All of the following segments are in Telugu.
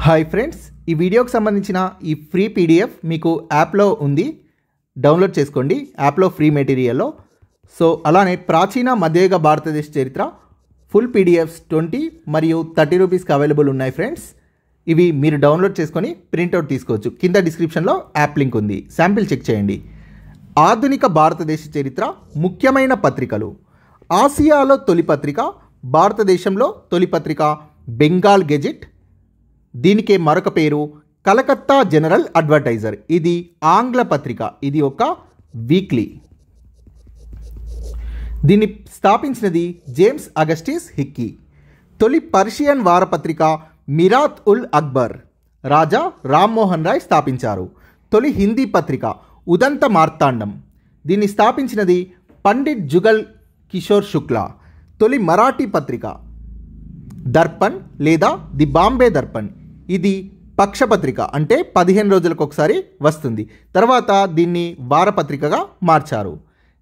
హాయ్ ఫ్రెండ్స్, ఈ వీడియోకి సంబంధించిన ఈ ఫ్రీ పీడిఎఫ్ మీకు యాప్లో ఉంది. డౌన్లోడ్ చేసుకోండి యాప్లో ఫ్రీ మెటీరియల్లో. సో అలానే ప్రాచీన మధ్యయుగ భారతదేశ చరిత్ర ఫుల్ పీడిఎఫ్స్ 20 మరియు 30 రూపీస్కి అవైలబుల్ ఉన్నాయి ఫ్రెండ్స్. ఇవి మీరు డౌన్లోడ్ చేసుకొని ప్రింట్అవుట్ తీసుకోవచ్చు. కింద డిస్క్రిప్షన్లో యాప్ లింక్ ఉంది, శాంపిల్ చెక్ చేయండి. ఆధునిక భారతదేశ చరిత్ర ముఖ్యమైన పత్రికలు. ఆసియాలో తొలి పత్రిక, భారతదేశంలో తొలి పత్రిక బెంగాల్ గెజిట్. దీనికే మరొక పేరు కలకత్తా జనరల్ అడ్వర్టైజర్. ఇది ఆంగ్ల పత్రిక, ఇది ఒక వీక్లీ. దీన్ని స్థాపించినది జేమ్స్ అగస్టిస్ హిక్కీ. తొలి పర్షియన్ వారపత్రిక మిరాత్ ఉల్ అక్బర్ రాజా రామ్మోహన్ రాయ్ స్థాపించారు. తొలి హిందీ పత్రిక ఉదంత మార్తాండం. దీన్ని స్థాపించినది పండిట్ జుగల్ కిషోర్ శుక్లా. తొలి మరాఠీ పత్రిక దర్పణ్ లేదా ది బాంబే దర్పణ్. ఇది పక్షపత్రిక, అంటే 15 రోజులకు ఒకసారి వస్తుంది. తర్వాత దీన్ని వారపత్రికగా మార్చారు.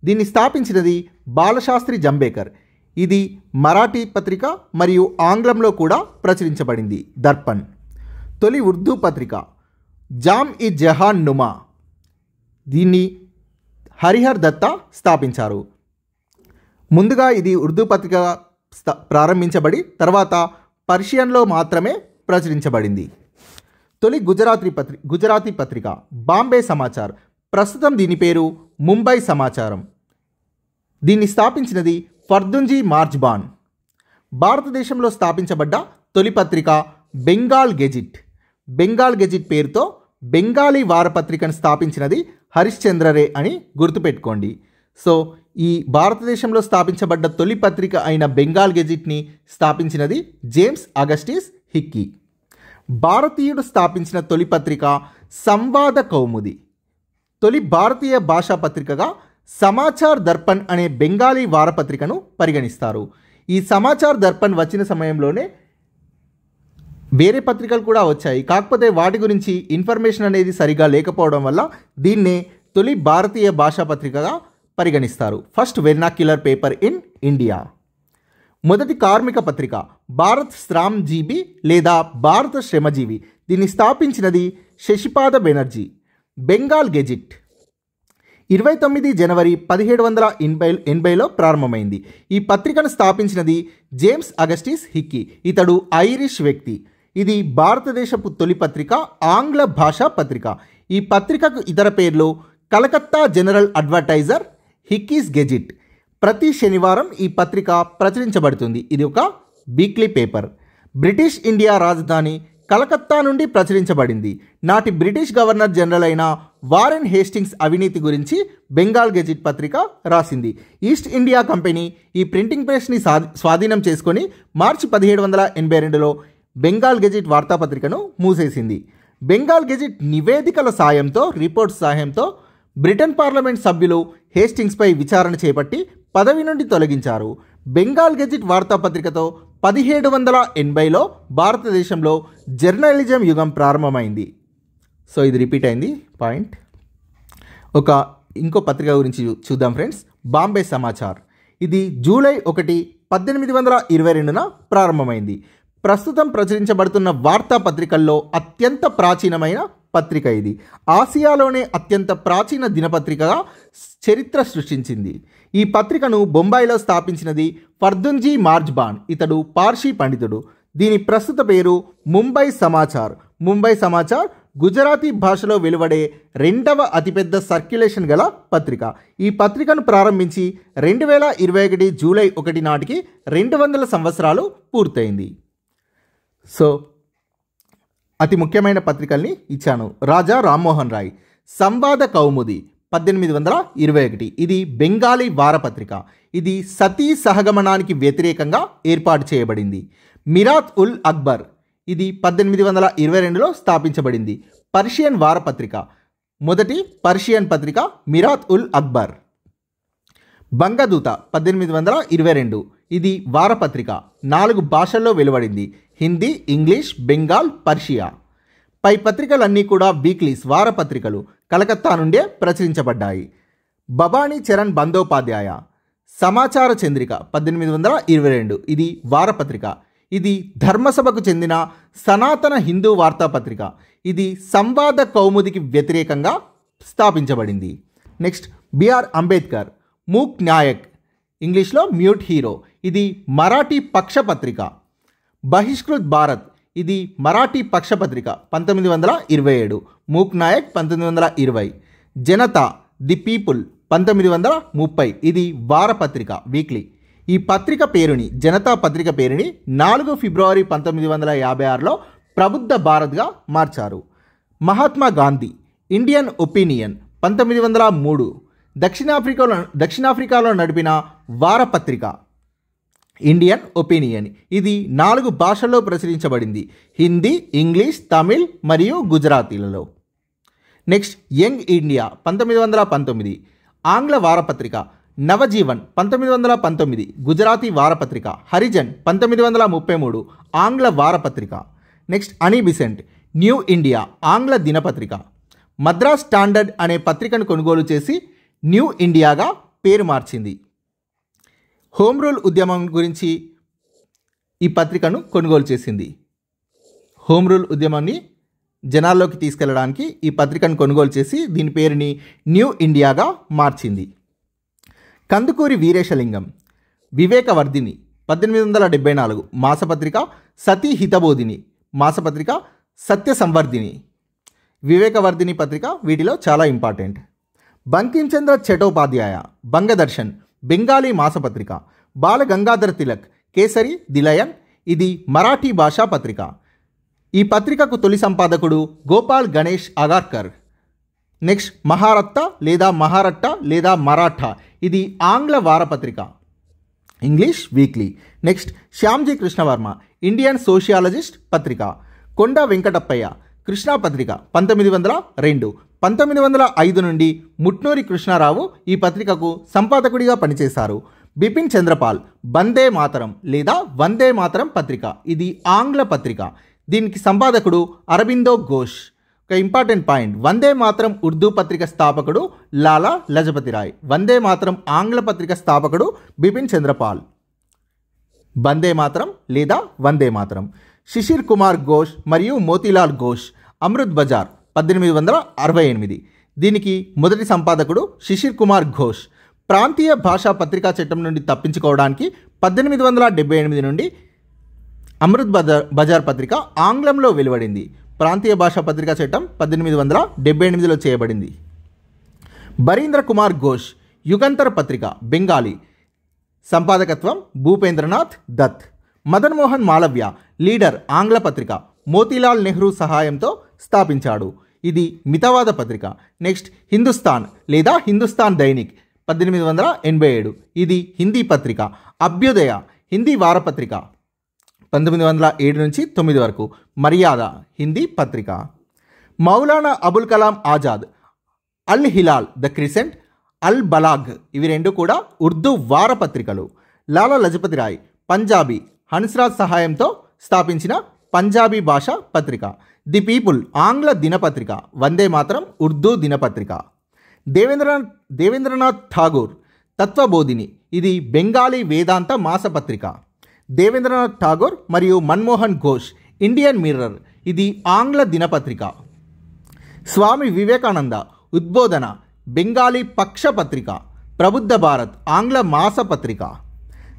దీన్ని స్థాపించినది బాలశాస్త్రి జంబేకర్. ఇది మరాఠీ పత్రిక మరియు ఆంగ్లంలో కూడా ప్రచురించబడింది దర్పణ్. తొలి ఉర్దూ పత్రిక జామ్ ఇ జహాన్ నుమా. దీన్ని హరిహర్ దత్తా స్థాపించారు. ముందుగా ఇది ఉర్దూ పత్రిక ప్రారంభించబడి తర్వాత పర్షియన్లో మాత్రమే ప్రచురించబడింది. తొలి గుజరాతీ పత్రిక బాంబే సమాచార్. ప్రస్తుతం దీని పేరు ముంబై సమాచారం. దీన్ని స్థాపించినది ఫర్దుంజీ మార్జ్బాన్. భారతదేశంలో స్థాపించబడ్డ తొలి పత్రిక బెంగాల్ గెజిట్. బెంగాల్ గెజిట్ పేరుతో బెంగాలీ వారపత్రికను స్థాపించినది హరిశ్చంద్ర రే అని గుర్తుపెట్టుకోండి. సో ఈ భారతదేశంలో స్థాపించబడ్డ తొలి పత్రిక అయిన బెంగాల్ గెజిట్ని స్థాపించినది జేమ్స్ అగస్టిస్ హిక్కీ. భారతీయుడు స్థాపించిన తొలి పత్రిక సంవాద కౌముది. తొలి భారతీయ భాషా పత్రికగా సమాచార్ దర్పణ్ అనే బెంగాలీ వారపత్రికను పరిగణిస్తారు. ఈ సమాచార్ దర్పణ్ వచ్చిన సమయంలోనే వేరే పత్రికలు కూడా వచ్చాయి, కాకపోతే వాటి గురించి ఇన్ఫర్మేషన్ అనేది సరిగా లేకపోవడం వల్ల దీన్నే తొలి భారతీయ భాషా పత్రికగా పరిగణిస్తారు. First vernacular paper in India. మొదటి కార్మిక పత్రిక భారత్ శ్రామ్జీవి లేదా భారత శ్రమజీవి. దీన్ని స్థాపించినది శశిపాద బెనర్జీ. బెంగాల్ గెజిట్ 29 జనవరి 1780లో ప్రారంభమైంది. ఈ పత్రికను స్థాపించినది జేమ్స్ అగస్టిస్ హిక్కీ. ఇతడు ఐరిష్ వ్యక్తి. ఇది భారతదేశపు తొలి పత్రిక, ఆంగ్ల భాషా పత్రిక. ఈ పత్రికకు ఇతర పేర్లు కలకత్తా జనరల్ అడ్వర్టైజర్, హిక్కీస్ గెజిట్. ప్రతి శనివారం ఈ పత్రిక ప్రచురించబడుతుంది. ఇది ఒక వీక్లీ పేపర్. బ్రిటిష్ ఇండియా రాజధాని కలకత్తా నుండి ప్రచురించబడింది. నాటి బ్రిటిష్ గవర్నర్ జనరల్ అయిన వారెన్ హేస్టింగ్స్ అవినీతి గురించి బెంగాల్ గెజిట్ పత్రిక రాసింది. ఈస్ట్ ఇండియా కంపెనీ ఈ ప్రింటింగ్ ప్రెస్ని స్వాధీనం చేసుకొని మార్చి 1782లో బెంగాల్ గెజిట్ వార్తాపత్రికను మూసేసింది. బెంగాల్ గెజిట్ నివేదికల సాయంతో, రిపోర్ట్స్ సాయంతో బ్రిటన్ పార్లమెంట్ సభ్యులు హేస్టింగ్స్పై విచారణ చేపట్టి పదవి నుండి తొలగించారు. బెంగాల్ గెజిట్ వార్తాపత్రికతో 1780లో భారతదేశంలో జర్నలిజం యుగం ప్రారంభమైంది. సో ఇది రిపీట్ అయింది పాయింట్. ఇంకో పత్రిక గురించి చూద్దాం ఫ్రెండ్స్. బాంబే సమాచార్. ఇది జూలై 1, 1822న ప్రారంభమైంది. ప్రస్తుతం ప్రచురించబడుతున్న వార్తాపత్రికల్లో అత్యంత ప్రాచీనమైన పత్రిక ఇది. ఆసియాలోనే అత్యంత ప్రాచీన దినపత్రికగా చరిత్ర సృష్టించింది. ఈ పత్రికను బొంబాయిలో స్థాపించినది ఫర్దుంజీ మార్జ్బాన్. ఇతడు పార్సీ పండితుడు. దీని ప్రస్తుత పేరు ముంబై సమాచార్. ముంబై సమాచార్ గుజరాతీ భాషలో వెలువడే 2వ అతిపెద్ద సర్క్యులేషన్ గల పత్రిక. ఈ పత్రికను ప్రారంభించి 2021 జూలై 1 నాటికి 200 సంవత్సరాలు పూర్తయింది. సో అతి ముఖ్యమైన పత్రికల్ని ఇచ్చాను. రాజా రామ్మోహన్ రాయ్. సంవాద కౌముది 1821. ఇది బెంగాలీ వారపత్రిక. ఇది సతీ సహగమనానికి వ్యతిరేకంగా ఏర్పాటు చేయబడింది. మిరాత్ ఉల్ అక్బర్. ఇది 1822లో స్థాపించబడింది. పర్షియన్ వారపత్రిక. మొదటి పర్షియన్ పత్రిక మిరాత్ ఉల్ అక్బర్. బంగదూత 1822. ఇది వారపత్రిక. 4 భాషల్లో వెలువడింది: హిందీ, ఇంగ్లీష్, బెంగాల్, పర్షియా. పై పత్రికలన్నీ కూడా వీక్లీస్, వారపత్రికలు. కలకత్తా నుండే ప్రచురించబడ్డాయి. భవానీ చరణ్ బందోపాధ్యాయ. సమాచార చంద్రిక 1822. ఇది వారపత్రిక. ఇది ధర్మసభకు చెందిన సనాతన హిందూ వార్తాపత్రిక. ఇది సంవాద కౌముదికి వ్యతిరేకంగా స్థాపించబడింది. నెక్స్ట్ బిఆర్ అంబేద్కర్, మూక్ నాయక్, ఇంగ్లీష్లో మ్యూట్ హీరో, ఇది మరాఠీ పక్షపత్రిక. బహిష్కృత్ భారత్, ఇది మరాఠీ పక్షపత్రిక 1927. మూక్ నాయక్ 1920. Janata the people 1930. ఇది వారపత్రిక వీక్లీ. ఈ పత్రిక పేరుని, జనతా పత్రిక పేరుని 4 ఫిబ్రవరి 1956లో ప్రబుద్ధ భారత్గా మార్చారు. Mahatma Gandhi, Indian opinion 1903. దక్షిణాఫ్రికాలో నడిపిన వారపత్రిక ఇండియన్ ఒపీనియన్. ఇది 4 భాషల్లో ప్రచురించబడింది, హిందీ, ఇంగ్లీష్, తమిళ్ మరియు గుజరాతీలలో. Next young India 1919. ఆంగ్ల వారపత్రిక నవజీవన్ 1919 గుజరాతీ వారపత్రిక. హరిజన్ 1933 ఆంగ్ల వారపత్రిక. నెక్స్ట్ అని బిసెంట్, న్యూ ఇండియా ఆంగ్ల దినపత్రిక. మద్రాస్ స్టాండర్డ్ అనే పత్రికను కొనుగోలు చేసి న్యూ ఇండియాగా పేరు మార్చింది. హోమ్ రూల్ ఉద్యమం గురించి ఈ పత్రికను కొనుగోలు చేసింది. హోమ్ రూల్ ఉద్యమాన్ని జనాల్లోకి తీసుకెళ్లడానికి ఈ పత్రికను కొనుగోలు చేసి దీని పేరుని న్యూ ఇండియాగా మార్చింది. కందుకూరి వీరేశలింగం, వివేకవర్ధిని 1874 మాసపత్రిక. సతీ హితబోధిని మాసపత్రిక. సత్య సంవర్ధిని, వివేకవర్ధిని పత్రిక వీటిలో చాలా ఇంపార్టెంట్. బంకించంద్ర చటోపాధ్యాయ, బంగదర్శన్ బెంగాలీ మాసపత్రిక. బాల గంగాధర తిలక్, కేసరి, ది లయన్, ఇది మరాఠీ భాషా పత్రిక. ఈ పత్రికకు తొలి సంపాదకుడు గోపాల్ గణేష్ అగార్కర్. నెక్స్ట్ మహారత్త లేదా మహారట్ట లేదా మరాఠా, ఇది ఆంగ్ల వారపత్రిక, English weekly. Next Shyamji Krishnavarma, Indian sociologist పత్రిక. కొండ వెంకటప్పయ్య, కృష్ణా పత్రిక 1902. 1905 నుండి ముట్నూరి కృష్ణారావు ఈ పత్రికకు సంపాదకుడిగా పనిచేశారు. బిపిన్ చంద్రపాల్, వందే మాతరం లేదా వందే మాతరం పత్రిక, ఇది ఆంగ్ల పత్రిక. దీనికి సంపాదకుడు అరబిందో ఘోష్. ఒక ఇంపార్టెంట్ పాయింట్, వందే మాతరం ఉర్దూ పత్రిక స్థాపకుడు లాలా లజపతి రాయ్. వందే మాతరం ఆంగ్ల పత్రిక స్థాపకుడు బిపిన్ చంద్రపాల్. వందే మాతరం లేదా వందే మాతరం. శిశిర్ కుమార్ ఘోష్ మరియు మోతీలాల్ ఘోష్, అమృత్ బజార్ 1868. దీనికి మొదటి సంపాదకుడు శిశిర్ కుమార్ ఘోష్. ప్రాంతీయ భాషా పత్రికా చట్టం నుండి తప్పించుకోవడానికి 1878 నుండి అమృత్ బజార్ పత్రిక ఆంగ్లంలో వెలువడింది. ప్రాంతీయ భాషా పత్రికా చట్టం 1878లో చేయబడింది. బరీంద్ర కుమార్ ఘోష్, యుగంతర్ పత్రిక బెంగాలీ, సంపాదకత్వం భూపేంద్రనాథ్ దత్. మదన్ మోహన్ మాలవ్య, లీడర్ ఆంగ్ల పత్రిక, మోతీలాల్ నెహ్రూ సహాయంతో స్థాపించాడు. ఇది మితవాద పత్రిక. నెక్స్ట్ హిందుస్థాన్ లేదా హిందుస్థాన్ దైనిక్ 1887. ఇది హిందీ పత్రిక. అభ్యుదయ, హిందీ వారపత్రిక 1907 నుంచి 9 వరకు. మర్యాద, హిందీ పత్రిక. మౌలానా అబుల్ కలాం ఆజాద్, అల్ హిలాల్, ద క్రిసెంట్, అల్ బలాగ్, ఇవి రెండు కూడా ఉర్దూ వారపత్రికలు. లాలా లజపతి రాయ్, పంజాబీ, హన్స్రాజ్ సహాయంతో స్థాపించిన పంజాబీ భాష పత్రిక. ది పీపుల్ ఆంగ్ల దినపత్రిక, వందే మాతరం ఉర్దూ దినపత్రిక. దేవేంద్రనాథ్ ఠాగూర్, తత్వబోధిని, ఇది బెంగాలీ వేదాంత మాసపత్రిక. దేవేంద్రనాథ్ ఠాగూర్ మరియు మన్మోహన్ ఘోష్, ఇండియన్ మిర్రర్, ఇది ఆంగ్ల దినపత్రిక. స్వామి వివేకానంద, ఉద్బోధన, బెంగాలీ పక్షపత్రిక. ప్రబుద్ధ భారత్ ఆంగ్ల మాసపత్రిక.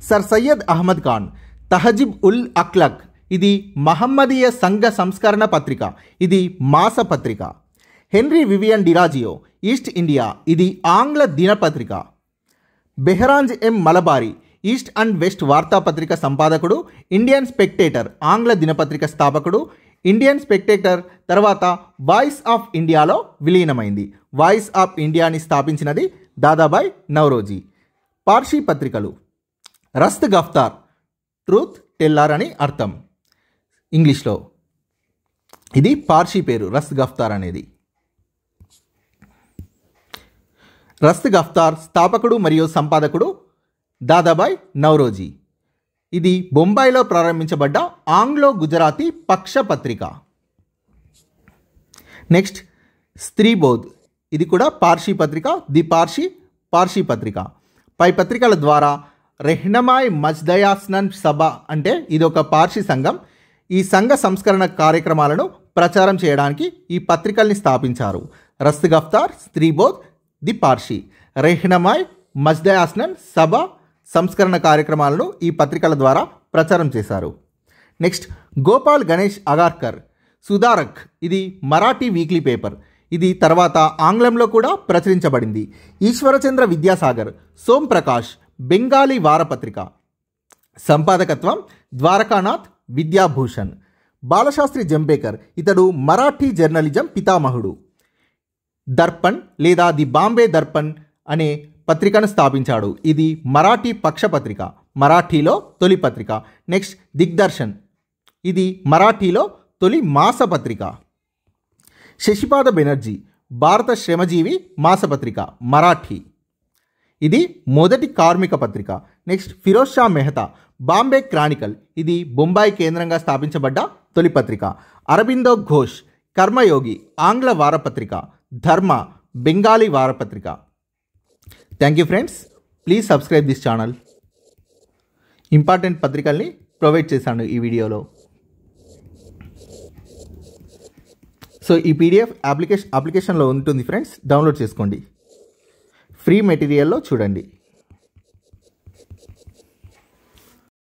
సర్ సయ్యద్ అహ్మద్ ఖాన్, తహజిబ్ ఉల్ అఖ్లక్, ఇది మహమ్మదీయ సంఘ సంస్కరణ పత్రిక, ఇది మాసపత్రిక. హెన్రీ వివియన్ డిరాజియో, ఈస్ట్ ఇండియా, ఇది ఆంగ్ల దినపత్రిక. బెహరాంజ్ ఎం మలబారీ, ఈస్ట్ అండ్ వెస్ట్ వార్తాపత్రిక సంపాదకుడు. ఇండియన్ స్పెక్టేటర్ ఆంగ్ల దినపత్రిక స్థాపకుడు. ఇండియన్ స్పెక్టేటర్ తర్వాత వాయిస్ ఆఫ్ ఇండియాలో విలీనమైంది. వాయిస్ ఆఫ్ ఇండియాని స్థాపించినది దాదాబాయ్ నౌరోజీ. పార్సీ పత్రికలు రస్త్ గఫ్తార్, ట్రూత్ టెల్లర్ అని అర్థం ఇంగ్లీష్లో. ఇది పార్సీ పేరు రస్త్ గఫ్తార్ అనేది. రస్త్ గఫ్తార్ స్థాపకుడు మరియు సంపాదకుడు దాదాబాయ్ నౌరోజీ. ఇది బొంబాయిలో ప్రారంభించబడ్డ ఆంగ్లో గుజరాతీ పక్ష పత్రిక. నెక్స్ట్ స్త్రీబోధ్, ఇది కూడా పార్సీ పత్రిక. ది పార్సీ పత్రిక. పై పత్రికల ద్వారా రెహ్నమాయ్ మజ్దయాస్నన్ సభ అంటే ఇది ఒక పార్సీ సంఘం. ఈ సంఘ సంస్కరణ కార్యక్రమాలను ప్రచారం చేయడానికి ఈ పత్రికల్ని స్థాపించారు. రస్తగఫ్తార్, స్త్రీబోధ్, ది పార్సీ. రెహ్నమాయ్ మజ్దయాస్నన్ సభ సంస్కరణ కార్యక్రమాలను ఈ పత్రికల ద్వారా ప్రచారం చేశారు. నెక్స్ట్ గోపాల్ గణేష్ అగార్కర్ సుధారక్, ఇది మరాఠీ వీక్లీ పేపర్. ఇది తర్వాత ఆంగ్లంలో కూడా ప్రచురించబడింది. ఈశ్వరచంద్ర విద్యాసాగర్ సోమ్ ప్రకాష్ బెంగాలీ వారపత్రిక. సంపాదకత్వం ద్వారకానాథ్ విద్యాభూషణ్. బాలశాస్త్రి జంబేకర్, ఇతడు మరాఠీ జర్నలిజం పితామహుడు. దర్పణ్ లేదా ది బాంబే దర్పణ్ అనే పత్రికను స్థాపించాడు. ఇది మరాఠీ పక్షపత్రిక, మరాఠీలో తొలి పత్రిక. నెక్స్ట్ దిగ్దర్శన్, ఇది మరాఠీలో తొలి మాసపత్రిక. శశిపాద బెనర్జీ భారత శ్రమజీవి మాసపత్రిక, మరాఠీ. ఇది మొదటి కార్మిక పత్రిక. నెక్స్ట్ ఫిరోజ్ షా మెహతా బాంబే క్రానికల్, ఇది బొంబాయి కేంద్రంగా స్థాపించబడ్డ తొలి పత్రిక. అరబిందో ఘోష్ కర్మయోగి ఆంగ్ల వారపత్రిక. ధర్మ బెంగాలీ వారపత్రిక. Thank you friends, please subscribe this channel. Important పత్రికల్ని ప్రొవైడ్ చేశాను ఈ వీడియోలో. సో ఈ పీడిఎఫ్ అప్లికేషన్లో ఉంటుంది ఫ్రెండ్స్, డౌన్లోడ్ చేసుకోండి. ఫ్రీ మెటీరియల్లో చూడండి.